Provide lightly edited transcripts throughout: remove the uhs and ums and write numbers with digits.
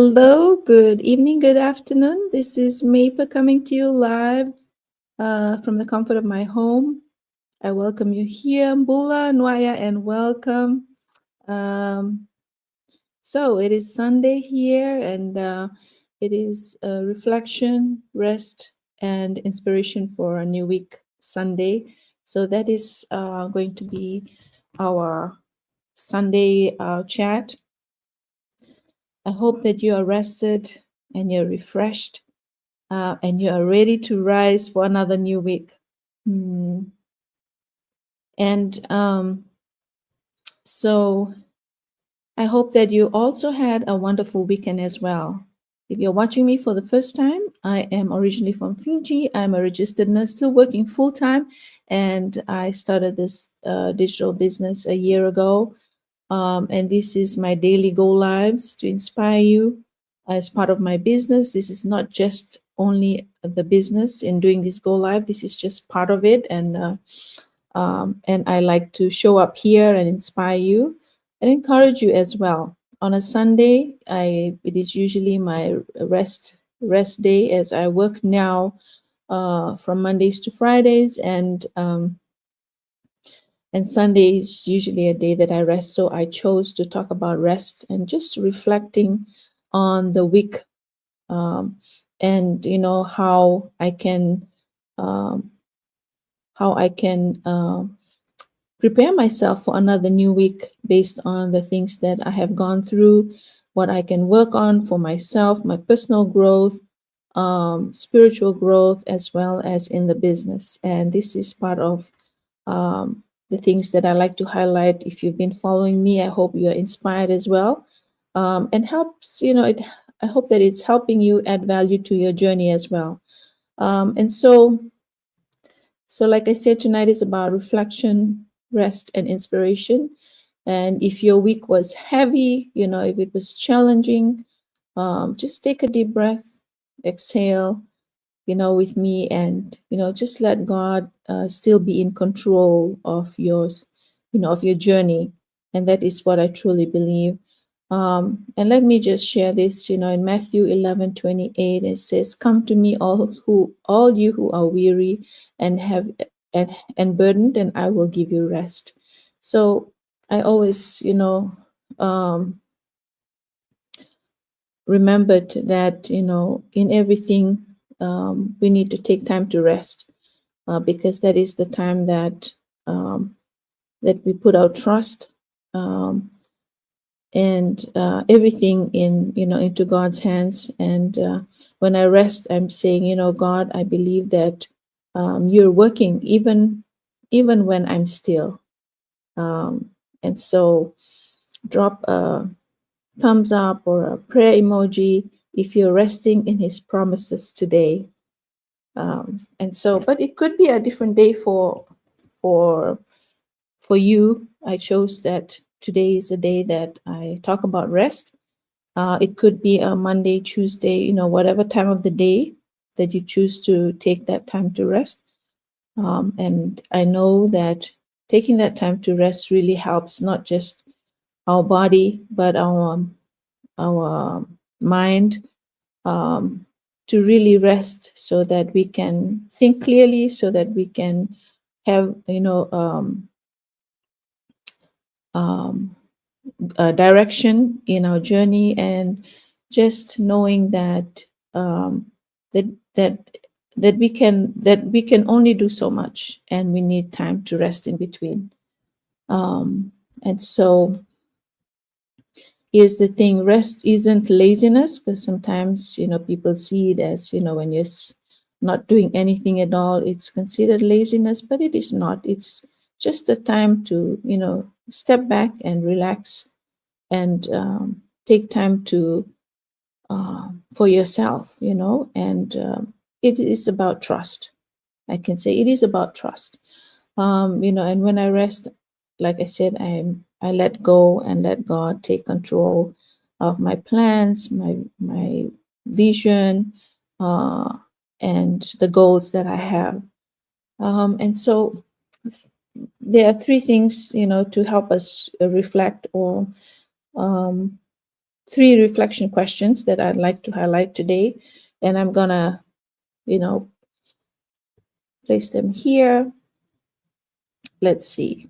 Hello, good evening, good afternoon. This is Maper coming to you live from the comfort of my home. I welcome you here, Mbula, Nwaya, and welcome. Um, so it is Sunday here, and it is reflection, rest, and inspiration for a new week, Sunday. So that is going to be our Sunday chat. I hope that you are rested and you're refreshed and you are ready to rise for another new week. Mm. And so I hope that you also had a wonderful weekend as well. If you're watching me for the first time, I am originally from Fiji. I'm a registered nurse, still working full time, and I started this digital business a year ago. And this is my daily go lives to inspire you as part of my business. This is not just only the business in doing this go live. This is just part of it, and I like to show up here and inspire you and encourage you as well. On a Sunday, it is usually my rest day as I work now from Mondays to Fridays, and Sunday is usually a day that I rest. So I chose to talk about rest and just reflecting on the week, um, and how I can um, prepare myself for another new week based on the things that I have gone through, what I can work on for myself, my personal growth, spiritual growth, as well as in the business. And this is part of the things that I like to highlight. If you've been following me, I hope you're inspired as well, and helps. I hope that it's helping you add value to your journey as well. And so, like I said, tonight is about reflection, rest, and inspiration. And if your week was heavy, if it was challenging, just take a deep breath, exhale, with me, and just let God still be in control of yours, of your journey. And that is what I truly believe. And let me just share this, in Matthew 11:28, it says, "Come to me, all you who are weary and have and burdened, and I will give you rest." So I always, um, remembered that, in everything, we need to take time to rest, because that is the time um, that we put our trust, um, and everything into God's hands. And when I rest, I'm saying, God, I believe that you're working even when I'm still. And so drop a thumbs up or a prayer emoji if you're resting in His promises today. But it could be a different day for for you. I chose that today is a day that I talk about rest. It could be a Monday, Tuesday, whatever time of the day that you choose to take that time to rest. And I know that taking that time to rest really helps not just our body, but our mind, um, to really rest so that we can think clearly, so that we can have, um, direction in our journey, and just knowing that that that that we can only do so much, and we need time to rest in between. And so here's the thing: rest isn't laziness, because sometimes people see it as, when you're not doing anything at all, it's considered laziness, but it is not. It's just a time to step back and relax, and take time to for yourself, and it is about trust. I can say it is about trust. And when I rest, like I said, I let go and let God take control of my plans, my vision, uh, and the goals that I have. And so there are three things, to help us reflect, or um, three reflection questions that I'd like to highlight today. And I'm gonna, place them here. Let's see.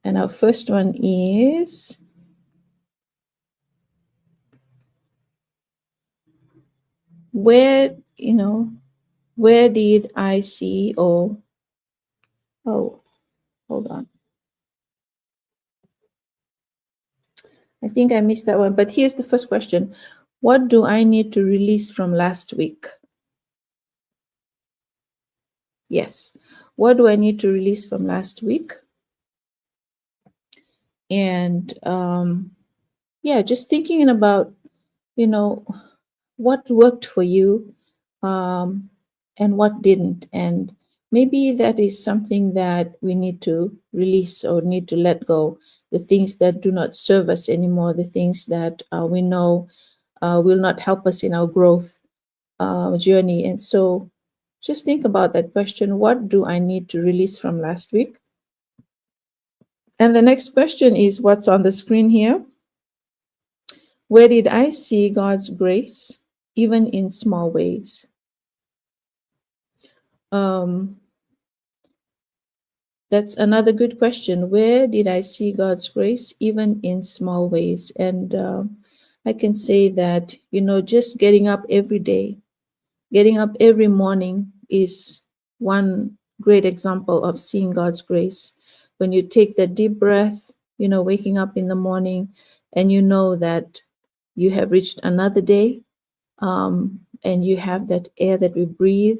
And our first one is, where did I see, oh, hold on. I think I missed that one, but here's the first question. What do I need to release from last week? Yes. What do I need to release from last week? And just thinking about, what worked for you, and what didn't. And maybe that is something that we need to release or need to let go. The things that do not serve us anymore, the things that we know will not help us in our growth journey. And so just think about that question. What do I need to release from last week? And the next question is what's on the screen here. Where did I see God's grace, even in small ways? That's another good question. Where did I see God's grace, even in small ways? And I can say that, just getting up every day, getting up every morning is one great example of seeing God's grace. When you take that deep breath, waking up in the morning, and you know that you have reached another day, and you have that air that we breathe,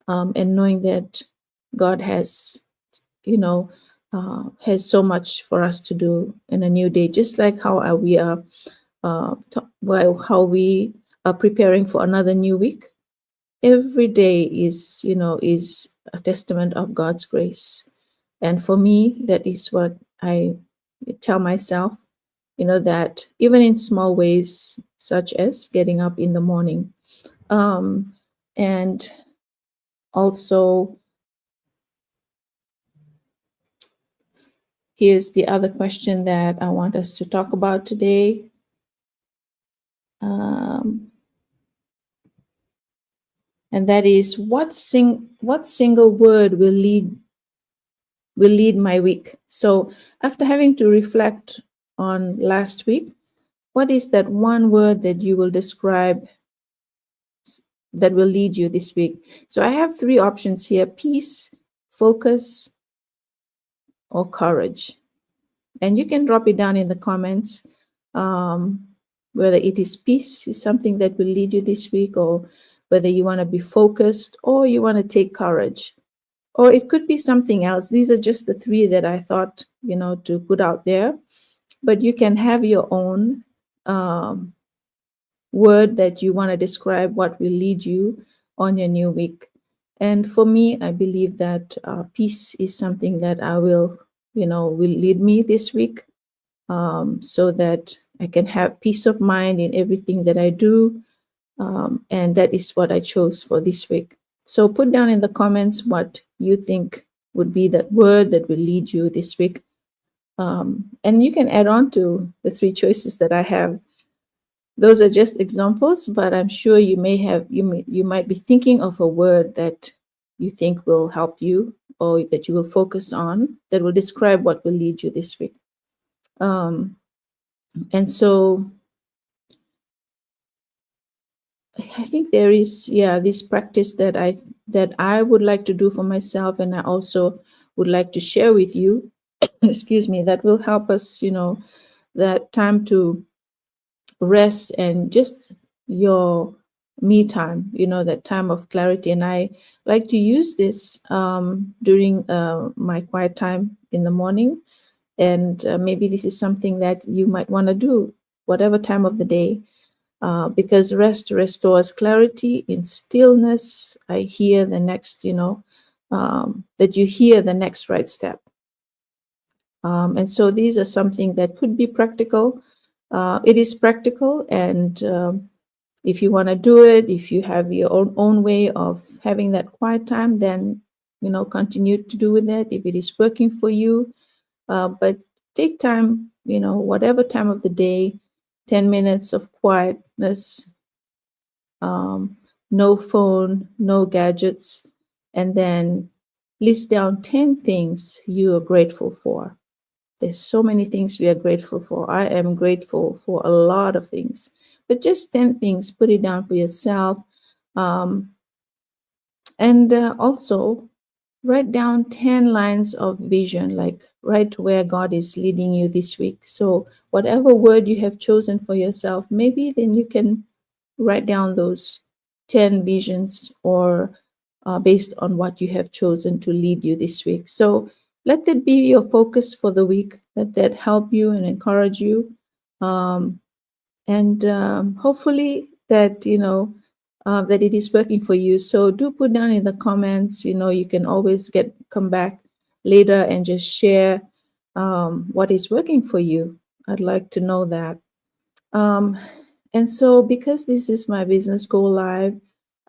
and knowing that God has has so much for us to do in a new day, just like how we are preparing for another new week. Every day is a testament of God's grace. And for me, that is what I tell myself, that even in small ways, such as getting up in the morning, and also, here's the other question that I want us to talk about today. And that is, what single word will lead my week? So after having to reflect on last week, what is that one word that you will describe that will lead you this week? So I have three options here: peace, focus, or courage. And you can drop it down in the comments, whether it is peace is something that will lead you this week, or whether you want to be focused, or you want to take courage, or it could be something else. These are just the three that I thought, to put out there. But you can have your own word that you want to describe what will lead you on your new week. And for me, I believe that peace is something that will lead me this week, so that I can have peace of mind in everything that I do. And that is what I chose for this week. So put down in the comments what you think would be that word that will lead you this week. And you can add on to the three choices that I have. Those are just examples, but I'm sure you might be thinking of a word that you think will help you, or that you will focus on, that will describe what will lead you this week. And so I think there is, this practice that I would like to do for myself, and I also would like to share with you, excuse me, that will help us, that time to rest and just your me time, that time of clarity. And I like to use this during my quiet time in the morning. And maybe this is something that you might want to do, whatever time of the day. Because rest restores clarity. In stillness, I hear the next, that you hear the next right step. And so these are something that could be practical. It is practical, and if you want to do it, if you have your own way of having that quiet time, then continue to do with it if it is working for you. But take time whatever time of the day, 10 minutes of quietness, um, no phone, no gadgets, and then list down 10 things you are grateful for. There's so many things we are grateful for. I am grateful for a lot of things, but just 10 things, put it down for yourself. Um, and also write down 10 lines of vision, like write where God is leading you this week. So, whatever word you have chosen for yourself, maybe then you can write down those 10 visions, or based on what you have chosen to lead you this week. So, let that be your focus for the week. Let that help you and encourage you. Um, and hopefully that that it is working for you. So do put down in the comments. You can always come back later and just share what is working for you. I'd like to know that. um, and so, because this is my business go live,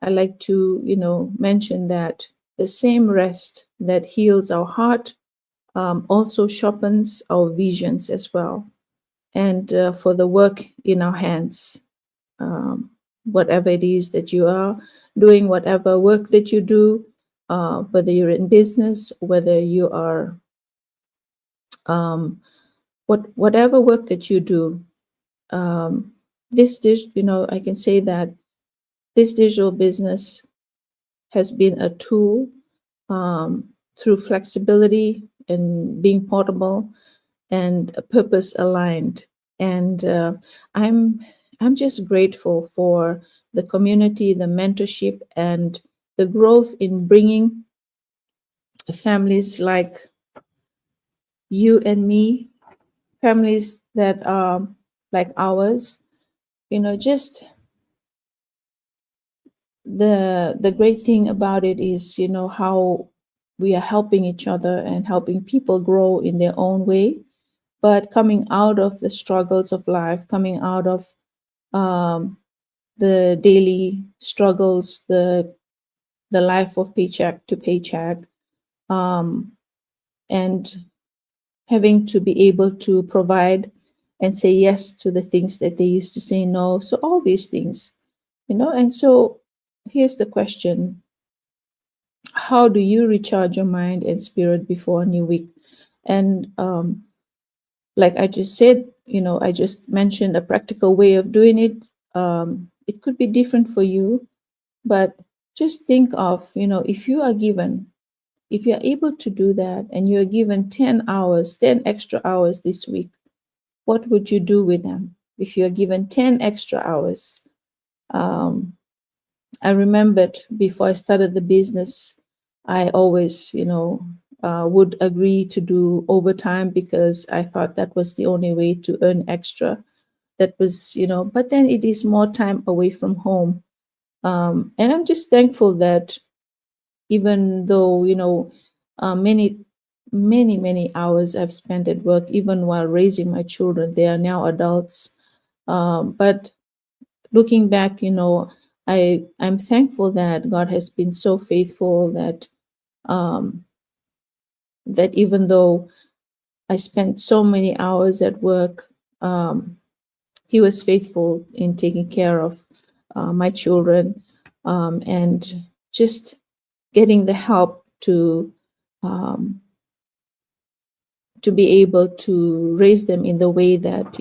I like to mention that the same rest that heals our heart also sharpens our visions as well, and for the work in our hands. Whatever it is that you are doing, whatever work that you do, whether you're in business, whether you are whatever work that you do, um, I can say that this digital business has been a tool, through flexibility and being portable and purpose aligned. And I'm just grateful for the community, the mentorship, and the growth in bringing families like you and me, families that are like ours. Just the great thing about it is, how we are helping each other and helping people grow in their own way, but coming out of the struggles of life, coming out of um, the daily struggles, the life of paycheck to paycheck, um, and having to be able to provide and say yes to the things that they used to say no. So all these things, and so here's the question: how do you recharge your mind and spirit before a new week? And like I just said, I just mentioned a practical way of doing it. It could be different for you, but just think of, if you're able to do that and you're given 10 hours, 10 extra hours this week, what would you do with them if you're given 10 extra hours? Um, I remembered before I started the business, I always, would agree to do overtime because I thought that was the only way to earn extra. That was, but then it is more time away from home. And I'm just thankful that even though, many, many, many hours I've spent at work, even while raising my children, they are now adults. But looking back, I'm thankful that God has been so faithful that um, that even though I spent so many hours at work, He was faithful in taking care of my children, and just getting the help um, to be able to raise them in the way that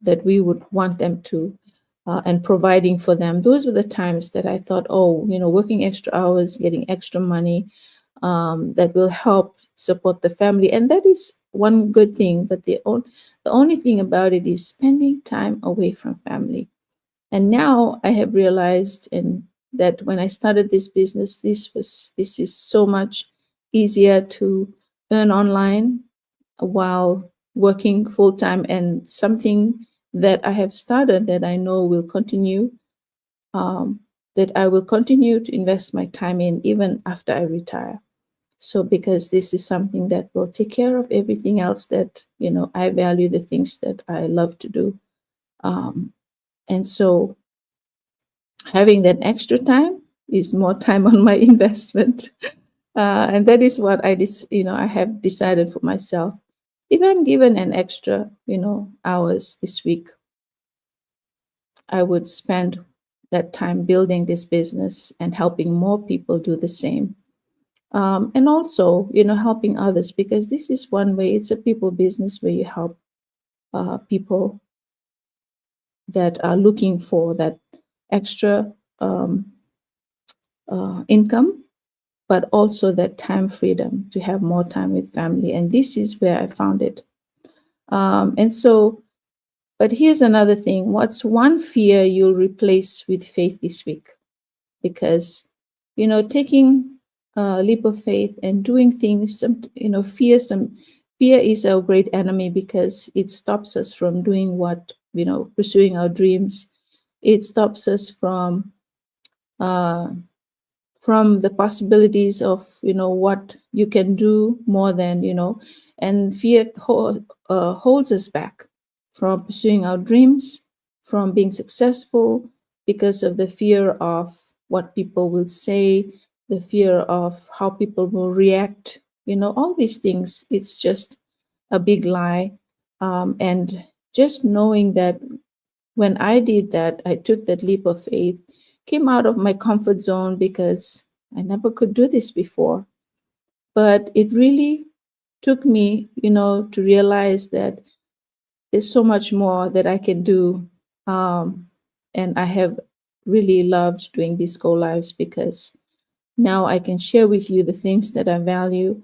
that we would want them to, and providing for them. Those were the times that I thought, oh, working extra hours, getting extra money, that will help support the family, and that is one good thing. But the only thing about it is spending time away from family. And now I have realized, and that when I started this business, this is so much easier to earn online while working full time, and something that I have started that I know will continue, um, that I will continue to invest my time in even after I retire. So because this is something that will take care of everything else that I value, the things that I love to do, and so having that extra time is more time on my investment. And that is what I have decided for myself. if I'm given an extra, hours this week, I would spend that time building this business and helping more people do the same. And also, helping others, because this is one way, it's a people business where you help people that are looking for that extra um, income, but also that time freedom to have more time with family. And this is where I found it. And so, but here's another thing. What's one fear you'll replace with faith this week? Because, taking a leap of faith and doing things, fear is our great enemy, because it stops us from doing pursuing our dreams. It stops us uh, from the possibilities of what you can do more than and fear holds us back from pursuing our dreams, from being successful, because of the fear of what people will say, the fear of how people will react, all these things. It's just a big lie. And just knowing that when I did that, I took that leap of faith, came out of my comfort zone, because I never could do this before. But it really took me, to realize that there's so much more that I can do. And I have really loved doing these go lives, because now I can share with you the things that I value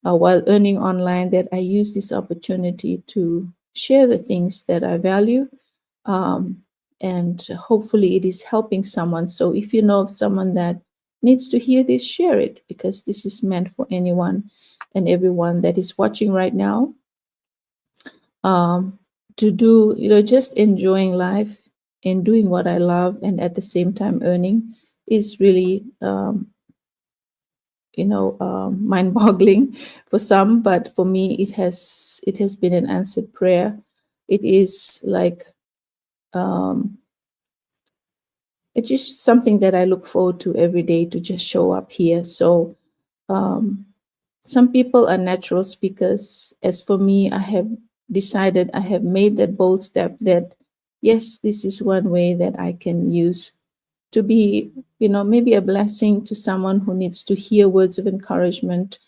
while earning online, that I use this opportunity to share the things that I value. um, and hopefully it is helping someone. So if you know of someone that needs to hear this, share it, because this is meant for anyone and everyone that is watching right now. um, to do, just enjoying life and doing what I love, and at the same time earning, is really mind-boggling for some, but for me it has been an answered prayer. It is like um, it's just something that I look forward to every day, to just show up here. So um, some people are natural speakers. As for me, I have decided, I have made that bold step that yes, this is one way that I can use to be, maybe a blessing to someone who needs to hear words of encouragement,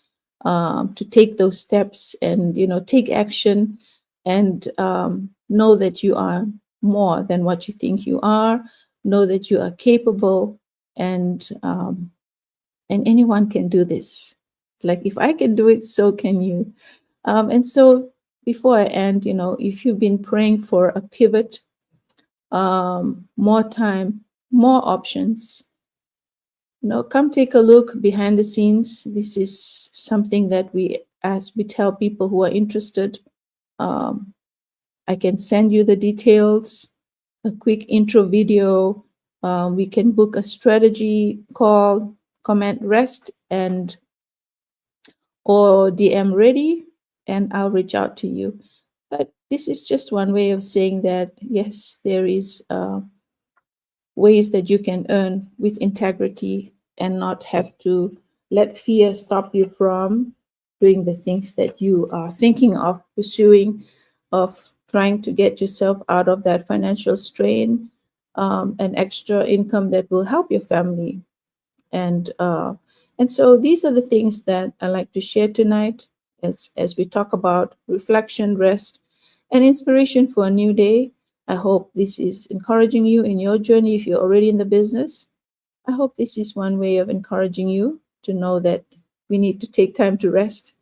to take those steps and, take action, and know that you are more than what you think you are, know that you are capable, and anyone can do this. Like, if I can do it, so can you. And so before I end, if you've been praying for a pivot, more time, more options, come take a look behind the scenes. This is something that as we tell people who are interested, um, I can send you the details, a quick intro video. We can book a strategy call, comment rest, or DM ready, and I'll reach out to you. But this is just one way of saying that yes, there is ways that you can earn with integrity, and not have to let fear stop you from doing the things that you are thinking of pursuing, of trying to get yourself out of that financial strain, an extra income that will help your family. And so these are the things that I like to share tonight, as we talk about reflection, rest, and inspiration for a new day. I hope this is encouraging you in your journey. If you're already in the business, I hope this is one way of encouraging you to know that we need to take time to rest.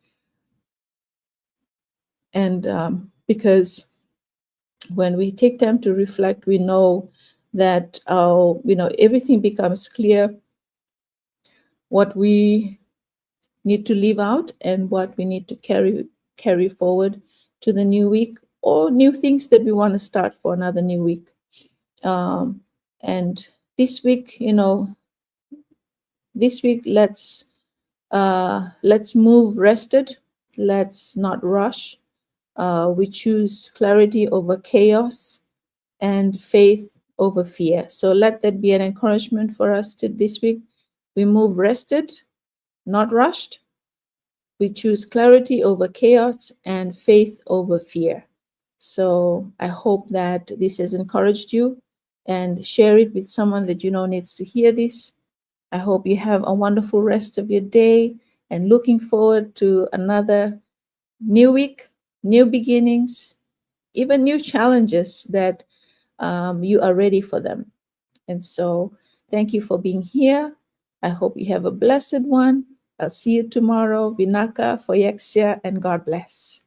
And because when we take time to reflect, we know that everything becomes clear, what we need to leave out and what we need to carry forward to the new week, or new things that we want to start for another new week. And this week, let's move rested. Let's not rush. We choose clarity over chaos, and faith over fear. So let that be an encouragement for us to this week. We move rested, not rushed. We choose clarity over chaos and faith over fear. So I hope that this has encouraged you, and share it with someone that you know needs to hear this. I hope you have a wonderful rest of your day, and looking forward to another new week, new beginnings, even new challenges that you are ready for them. And so, thank you for being here. I hope you have a blessed one. I'll see you tomorrow. Vinaka, Foyexia, and God bless.